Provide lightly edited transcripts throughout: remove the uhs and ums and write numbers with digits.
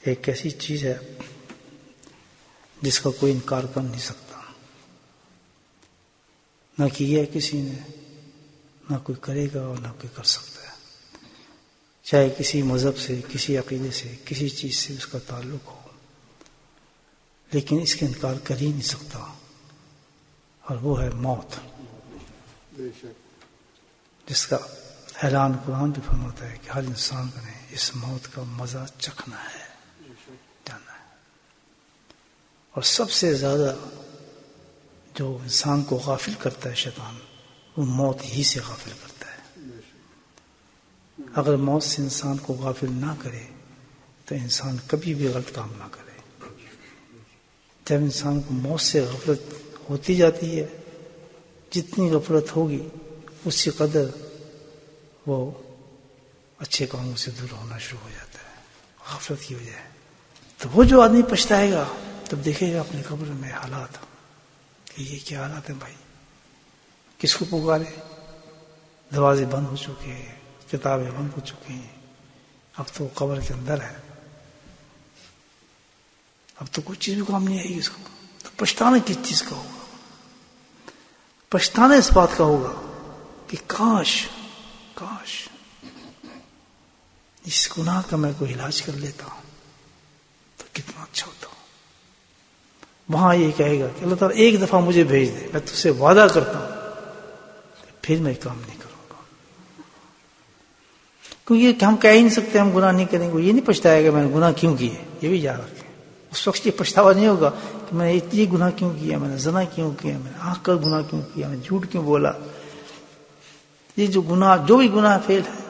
ایک ایسی چیز ہے جس کا کوئی انکار کر نہیں سکتا، نہ کیا ہے کسی نے، نہ کوئی کرے گا اور نہ کوئی کر سکتا ہے، چاہے کسی مذہب سے، کسی عقیدے سے، کسی چیز سے اس کا تعلق ہو، لیکن اس کا انکار کر ہی نہیں سکتا، اور وہ ہے موت، جس کا اعلان قرآن بھی فرماتا ہے کہ ہر انسان کو نے اس موت کا مزہ چکھنا ہے، جانا ہے۔ اور سب سے زیادہ جو انسان کو غافل کرتا ہے شیطان، وہ موت ہی سے غافل کرتا ہے۔ اگر موت سے انسان کو غافل نہ کرے تو انسان کبھی بھی غلط کام نہ کرے۔ جب انسان کو موت سے غفلت ہوتی جاتی ہے، جتنی غفلت ہوگی اسی قدر وہ اچھے کاموں سے دور ہونا شروع ہو جاتا ہے، غفلت کی وجہ ہے۔ تو وہ جو آدمی پچھتائے گا تب دیکھے گا اپنے قبر میں حالات کہ یہ کیا حالات ہیں بھائی، کس کو پکارے، دروازے بند ہو چکے ہیں، کتابیں بند ہو چکی ہیں، اب تو قبر کے اندر ہے، اب تو کوئی چیز بھی کام نہیں آئے گی اس کو۔ تو پچھتانا کس چیز کا ہوگا؟ پچھتانا اس بات کا ہوگا کہ کاش اس گناہ کا میں کوئی علاج کر لیتا ہوں تو کتنا اچھا ہوتا ہوں۔ وہاں یہ کہے گا کہ اللہ تعالیٰ ایک دفعہ مجھے بھیج دے، میں تجھ سے وعدہ کرتا ہوں پھر میں کام نہیں کروں گا، کیونکہ ہم کہہ ہی نہیں سکتے ہم گناہ نہیں کریں گے۔ یہ نہیں پچھتائے گا میں نے گناہ کیوں کیے، یہ بھی یاد رکھیں۔ اس وقت یہ پچھتاوا نہیں ہوگا کہ میں نے یہ گناہ کیوں کیا، میں نے زنا کیوں کیا، میں نے آنکھ کا گناہ کیوں کیا، میں نے جھوٹ کیوں بولا۔ یہ جو گناہ، جو بھی گناہ فعل ہے،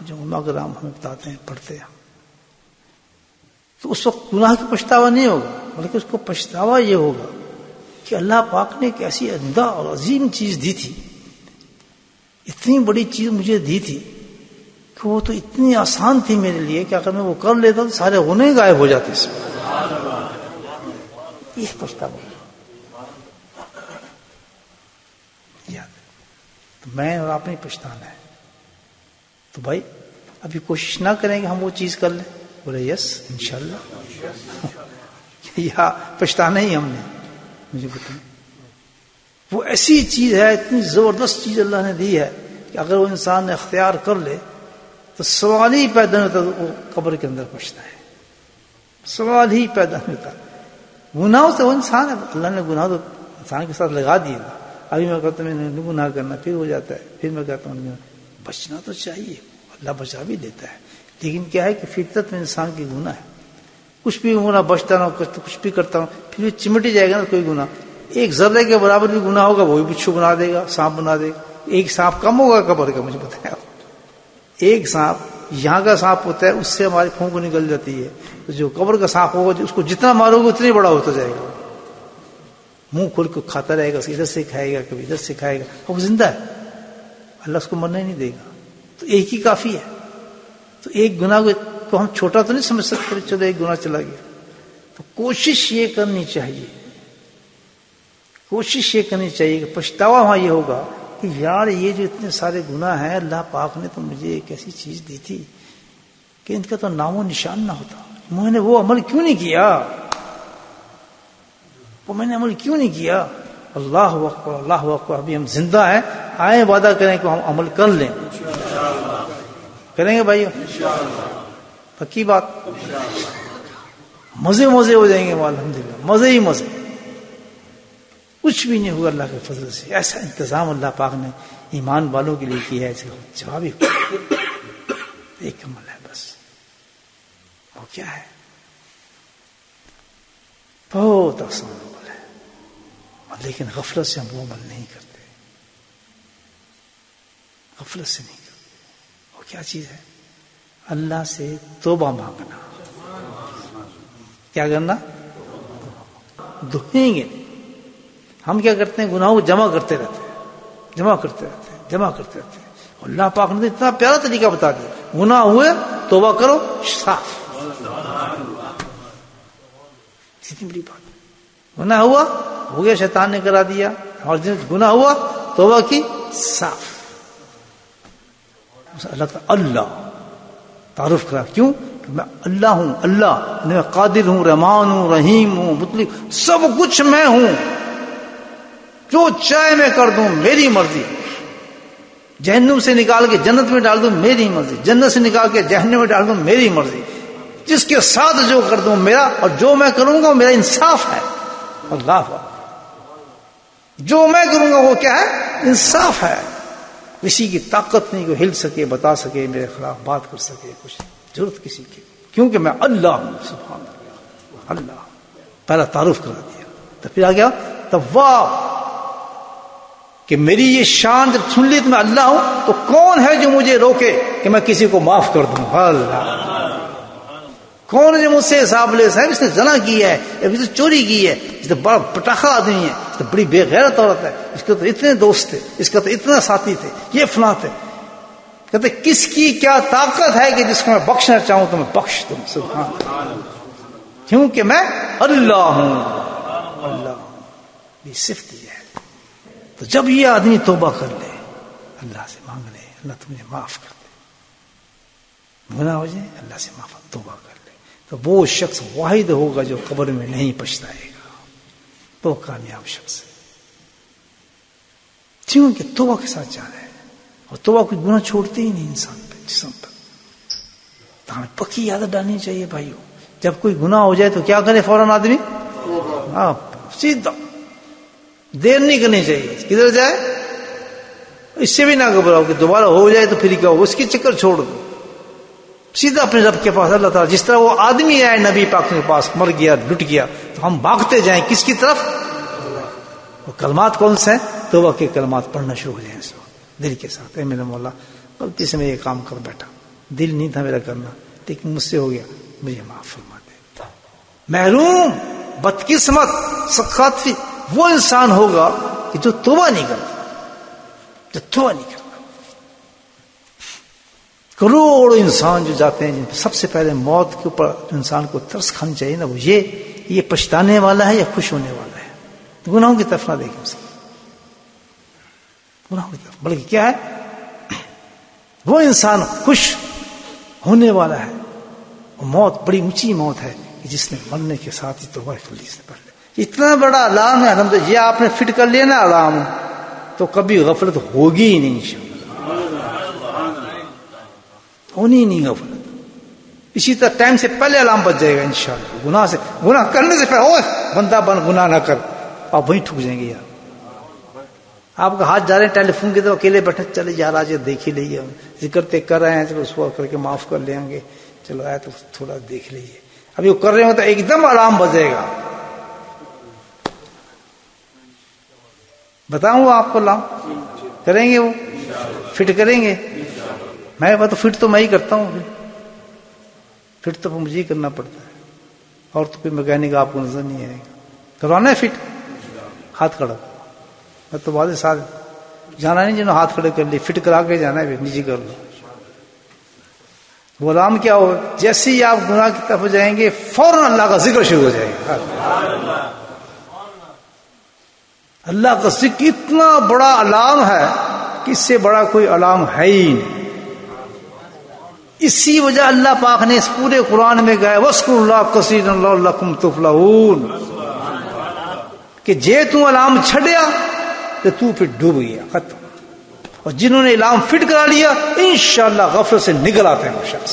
جو علماء ہمیں بتاتے ہیں، پڑھتے ہیں، تو اس وقت گناہ کا پچھتاوا نہیں ہوگا، بلکہ اس کو پچھتاوا یہ ہوگا کہ اللہ پاک نے ایک ایسی عمدہ اور عظیم چیز دی تھی، اتنی بڑی چیز مجھے دی تھی کہ وہ تو اتنی آسان تھی میرے لیے کہ اگر میں وہ کر لیتا تو سارے گناہ غائب ہو جاتے اس میں۔ یہ پچھتاوا یاد ہے، تو میں اور آپ نے پچھتانا ہے۔ تو بھائی ابھی کوشش نہ کریں کہ ہم وہ چیز کر لیں، بولے یس انشاءاللہ، یا پچھتانا ہی ہم نے، مجھے بتائیں۔ وہ ایسی چیز ہے، اتنی زبردست چیز اللہ نے دی ہے کہ اگر وہ انسان نے اختیار کر لے تو سوال ہی پیدا نہیں ہوتا وہ قبر کے اندر پہنچتا ہے، سوال ہی پیدا نہیں ہوتا۔ گناہ سے وہ انسان ہے، اللہ نے گناہ تو انسان کے ساتھ لگا دیے نا۔ ابھی میں کہتا ہوں میں نے گناہ کرنا، پھر ہو جاتا ہے، پھر میں کہتا ہوں بچنا تو چاہیے، اللہ بچا بھی دیتا ہے، لیکن کیا ہے کہ فطرت میں انسان کی گناہ ہے، کچھ بھی گناہ بچتا نہ کچھ بھی کرتا ہوں، پھر بھی چمٹ ہی جائے گا نا کوئی گناہ۔ ایک ذرے کے برابر بھی گناہ ہوگا وہ بھی بچھو بنا دے گا، سانپ بنا دے گا۔ ایک سانپ کم ہوگا قبر کا، مجھے بتایا، ایک سانپ یہاں کا سانپ ہوتا ہے، اس سے ہماری پھونک نکل جاتی ہے، تو جو قبر کا سانپ ہوگا اس کو جتنا مارو گے اتنا بڑا ہوتا جائے گا، منہ کھول کے کھاتا رہے گا، ادھر سے کھائے گا کبھی ادھر سے کھائے گا، اب زندہ ہے، اللہ اس کو مرنے نہیں دے گا۔ تو ایک ہی کافی ہے۔ تو ایک گناہ کو ہم چھوٹا تو نہیں سمجھ سکتے، چلو ایک گناہ چلا گیا۔ تو کوشش یہ کرنی چاہیے کہ پچھتاوا وہاں یہ ہوگا کہ یار یہ جو اتنے سارے گناہ ہیں، اللہ پاک نے تو مجھے ایک ایسی چیز دی تھی کہ ان کا تو نام و نشان نہ ہوتا، میں نے وہ عمل کیوں نہیں کیا، اللہ اکبر اللہ اکبر۔ ابھی ہم زندہ ہیں، آئیں وعدہ کریں کہ ہم عمل کر لیں، کریں گے بھائی، پکی بات، مزے ہو جائیں گے، الحمدللہ مزے ہی مزے۔ کچھ بھی نہیں ہوا اللہ کے فضل سے، ایسا انتظام اللہ پاک نے ایمان والوں کے لیے کیا ہے، اس کا جواب ہی ایک عمل ہے بس۔ وہ کیا ہے؟ بہت آسان عمل ہے، لیکن غفلت سے ہم وہ عمل نہیں کرتے، غفلت سے نہیں کرتے۔ وہ کیا چیز ہے؟ اللہ سے توبہ مانگنا۔ کیا کرنا؟ دھوئیں گے۔ ہم کیا کرتے ہیں؟ گناہوں کو جمع کرتے رہتے ہیں۔ اللہ پاک نے اتنا پیارا طریقہ بتا دیا، گناہ ہوئے توبہ کرو، صاف۔ اتنی بڑی بات، گناہ ہوا ہو گیا، شیطان نے کرا دیا، اور گناہ ہوا توبہ کی، صاف۔ اللہ تعارف کرا، کیوں میں اللہ ہوں، اللہ میں قادر ہوں، رحمان ہوں، رحیم ہوں، مطلق، سب کچھ میں ہوں، جو چاہے میں کر دوں، میری مرضی. جہنم سے نکال کے جنت میں ڈال دوں، میری مرضی. جنت سے نکال کے جہنم میں ڈال دوں، میری مرضی. جس کے ساتھ جو کر دوں میرا، اور جو میں کروں گا وہ میرا انصاف ہے. اللہ جو میں کروں گا وہ کیا ہے؟ انصاف ہے. کسی کی طاقت نہیں کو ہل سکے، بتا سکے، میرے خلاف بات کر سکے، کچھ ضرورت کسی کی، کیونکہ میں اللہ ہوں. سبحان اللہ. اللہ پہلا تعارف کرا دیا. تو پھر آ گیا تواب، کہ میری یہ شان جب سن لی تو میں اللہ ہوں، تو کون ہے جو مجھے روکے کہ میں کسی کو معاف کر دوں؟ اللہ. کون ہے جو مجھ سے حساب لے؟ صاحب اس نے زنا کی ہے، اس نے چوری کی ہے، اس نے بڑا پٹاخہ آدمی ہے، اس نے بڑی بے غیرت عورت ہے، اس کے تو اتنے دوست تھے، اس کا تو اتنا ساتھی تھے، یہ فلاں تھے. کہتے کس کی کیا طاقت ہے کہ جس کو میں بخشنا چاہوں تو میں بخش دوں. سبحان اللہ. کیونکہ میں اللہ ہوں. اللہ ہوں، یہ صفت یہ ہے. تو جب یہ آدمی توبہ کر لے، اللہ سے مانگ لے، اللہ تمہیں معاف کر دے، گناہ ہو جائے اللہ سے معاف، توبہ کر لے، تو وہ شخص واحد ہوگا جو قبر میں نہیں پچھتائے گا. تو کامیاب شخص ہے، کیونکہ توبہ کے ساتھ جا رہا ہے. اور توبہ کوئی گناہ چھوڑتے ہی نہیں انسان پہ، جسم پر. تو ہمیں پکی عادت ڈالنی چاہیے بھائیو. جب کوئی گناہ ہو جائے تو کیا کرے فوراً آدمی؟ سیدھا، دیر نہیں کرنی چاہیے. کدھر جائے؟ اس سے بھی نہ گھبراؤ کہ دوبارہ ہو جائے تو پھر کیا ہو، اس کی چکر چھوڑ دو. سیدھا اپنے رب کے پاس. اللہ تعالیٰ جس طرح وہ آدمی آئے نبی پاک کے پاس، مر گیا، لٹ گیا، تو ہم بھاگتے جائیں کس کی طرف؟ وہ کلمات کون سے ہیں؟ توبہ کے کلمات پڑھنا شروع ہو جائیں دل کے ساتھ. اے میرے مولا، غلطی سے میں یہ کام کر بیٹھا، دل نہیں تھا میرا کرنا، لیکن مجھ سے ہو گیا، مجھے معاف فرما دے. محروم، بدقسمت، سخاوتی وہ انسان ہوگا کہ جو توبہ نہیں کرتا، جو توبہ نہیں کرتا. کروڑوں انسان جو جاتے ہیں، سب سے پہلے موت کے اوپر انسان کو ترس کھانی چاہیے نا، وہ یہ پچھتانے والا ہے یا خوش ہونے والا ہے. گناہوں کی طرف نہ دیکھیں اس کی، گناہوں کی طرف، بلکہ کیا ہے، وہ انسان خوش ہونے والا ہے. وہ موت بڑی اونچی موت ہے کہ جس نے مرنے کے ساتھ ہی توبہ کر لی، اس نے پڑھ لیا. اتنا بڑا علام ہے الحمدللہ. یہ آپ نے فٹ کر لیا نا علام، تو کبھی غفلت ہوگی ہی نہیں انشاءاللہ، ہونی نہیں غفلت. اسی طرح ٹائم سے پہلے علام بچ جائے گا انشاءاللہ. گناہ کرنے سے پہلے بندہ گناہ نہ کر، آپ وہیں ٹھک جائیں گے. یار آپ کا ہاتھ جا رہے ہیں ٹیلی فون کی طرف، اکیلے بیٹھے، چلے یار آج دیکھ ہی لیجیے، ذکر تے کر رہے ہیں، چلو اس کو کر کے معاف کر لیں گے، چلو آیا تو تھوڑا دیکھ لیجیے. ابھی وہ کر رہے ہوں تو ایک دم علام بجے گا. بتاؤں آپ کو علام کریں گے، وہ فٹ کریں گے. میں تو فٹ تو میں ہی کرتا ہوں، فٹ تو مجھے ہی کرنا پڑتا ہے، اور تو کوئی میکینک آپ کو نظر نہیں آئے گا. کروانا ہے فٹ، ہاتھ کھڑا. میں تو بعد ساتھ جانا نہیں، جنہوں ہاتھ کھڑے کر لی، فٹ کرا کے جانا ہے، نیچے کر لو. وہ علام کیا ہو، جیسے ہی آپ گناہ کی طرف جائیں گے فوراً اللہ کا ذکر شروع ہو جائے گا. اللہ کا ذکر اتنا بڑا علام ہے کہ اس سے بڑا کوئی علام ہے ہی نہیں. اسی وجہ اللہ پاک نے اس پورے قرآن میں گئے وَاذْكُرُوا اللَّهَ كَثِيرًا لَعَلَّكُمْ تُفْلِحُونَ، کہ جے تو علام چھڑیا تو پھر ڈوب گیا، ختم. اور جنہوں نے علام فٹ کرا لیا انشاءاللہ غفلت سے نکل آتے ہیں وہ شخص.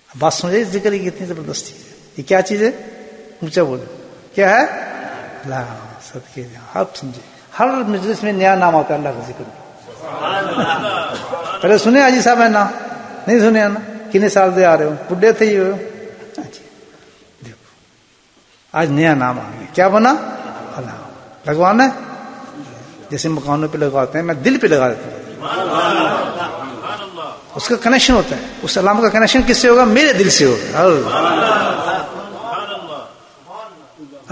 بات سمجھے ذکر کی کتنی زبردستی ہے. یہ کیا چیز ہے؟ اونچا بولے کیا ہے؟ اللہ صدقے آپ سمجھے. ہر مجلس میں نیا نام آتا ہے اللہ کا ذکر. پہلے سنے حاجی صاحب ہے نا؟ نہیں سنے نا؟ کتنے سال سے آ رہے ہو؟ بڈھے تھے یہ. دیکھو آج نیا نام آ گیا، کیا بنا؟ اللہ. لگوانا ہے جیسے مکانوں پہ لگواتے ہیں، میں دل پہ لگا دیتا ہوں. اس کا کنیکشن ہوتا ہے، اس علام کا کنیکشن کس سے ہوگا؟ میرے دل سے ہوگا.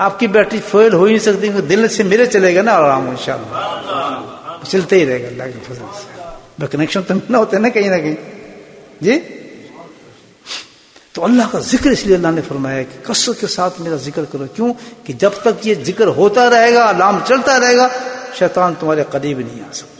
آپ کی بیٹری فیل ہو ہی نہیں سکتی، دل سے میرے چلے گا نا علام، انشاءاللہ چلتے ہی رہے گا اللہ کے فضل سے. کنیکشن تو نہ ہوتے نا کہیں نہ کہیں. جی تو اللہ کا ذکر اس لیے اللہ نے فرمایا کہ کثرت کے ساتھ میرا ذکر کرو. کیوں کہ جب تک یہ ذکر ہوتا رہے گا، علام چلتا رہے گا، شیطان تمہارے قریب نہیں آ سکتا.